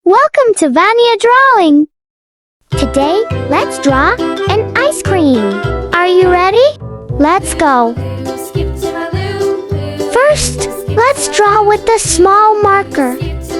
Welcome to Vania Drawing. Today, let's draw an ice cream. Are you ready? Let's go. First, let's draw with a small marker. Flies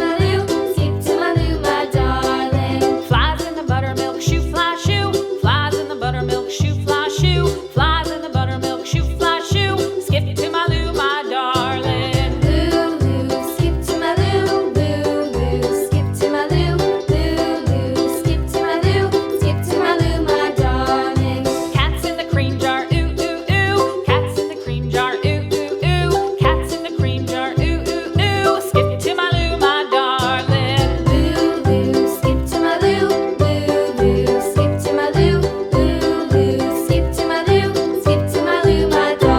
in the buttermilk shoe, fly shoe. Flies in the buttermilk shoe, fly shoe. Flies in the buttermilk shoe, fly shoe. Skip to my Lou, my darling. Lou, Lou, skip to my Lou. Lou, Lou, skip to my Lou. Lou, Lou, skip to my Lou. Skip to my Lou, my darling. Cats in the cream jar, ooh, ooh, ooh. Cats in the cream jar, ooh, ooh, ooh. Cats in the cream jar, ooh, ooh, ooh. Skip to my Lou, my darling. Lou, Lou, skip to my Lou. Lou, Lou, skip to my Lou. Lou, Lou, skip to my Lou. Skip to my Lou, my darling.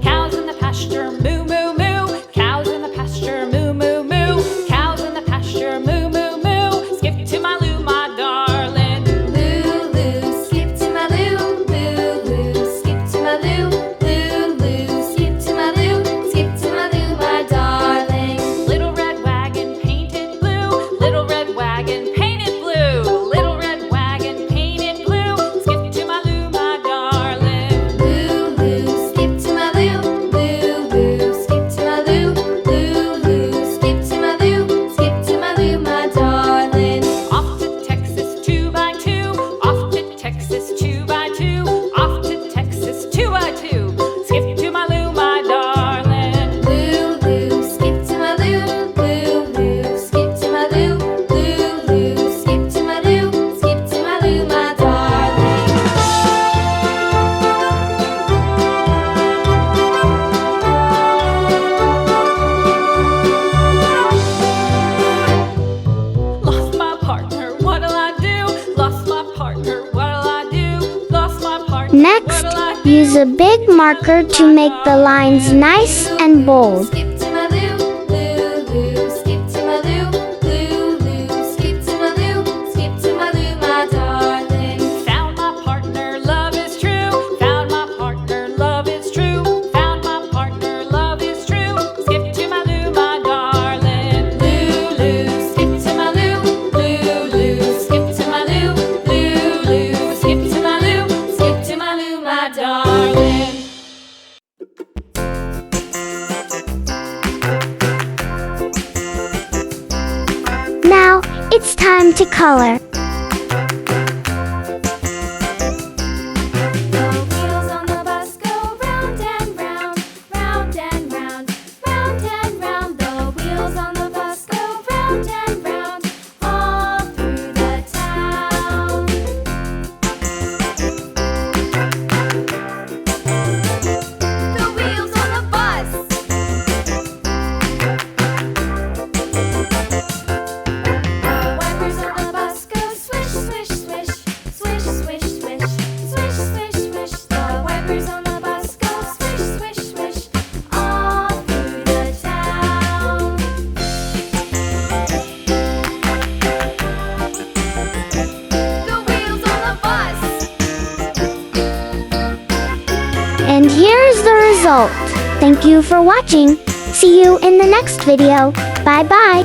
Cows in the pasture, moo, moo, moo. Cows in the pasture, moo, moo, moo. Cows in the pasture, moo, moo, moo. Skip to my Lou, my darling. Lou, Lou, skip to my Lou. Lou, Lou, skip to my Lou. Lou, Lou, skip to my Lou. Skip to my Lou, my darling. Little red wagon painted blue. Little red wagon painted blue. Little red wagon painted blue. Skip to my Lou, my darling. Lou, Lou, skip to my Lou. Lou, Lou, skip to my Lou. Lou, Lou, skip to my Lou. Skip to my Lou, my darling. Off to Texas 2x2. Off to Texas 2x2. Off to Texas 2x2. Skip to my Lou, my darling. Lou, Lou, skip to my Lou. Lou, Lou, skip to my Lou. Lou, Lou, skip to my Lou. Skip to my Lou, my darling. Lost my partner, what'll I do? Lost my partner, what'll I do? Lost my partner, Next, what'll I do? use a big marker to make the lines nice and bold. Skip to my Lou, Lou, Lou, skip to my Lou. Lou, Lou, skip to my Lou. Skip to my Lou, my darling. Found my partner, love is true. Found my partner, love is true. Found my partner, love is true. Skip to my Lou, my darling. Lou, Lou, skip to my Lou. Lou, Lou, skip to my Lou. Lou, Lou, skip to my Lou. Skip to my Lou, my darling. Now, it's time to color. The wheels on the bus go round and round, round and round, round and round. The wheels on the bus go round and round, all through the town. The wheels on the bus. The wipers on the bus go swish, swish, swish, swish, swish, swish, swish, swish, swish. The wipers on the bus go swish, swish, swish, all through the town. The wheels on the bus. And here's the result. Thank you for watching. See you in the next video. Bye-bye.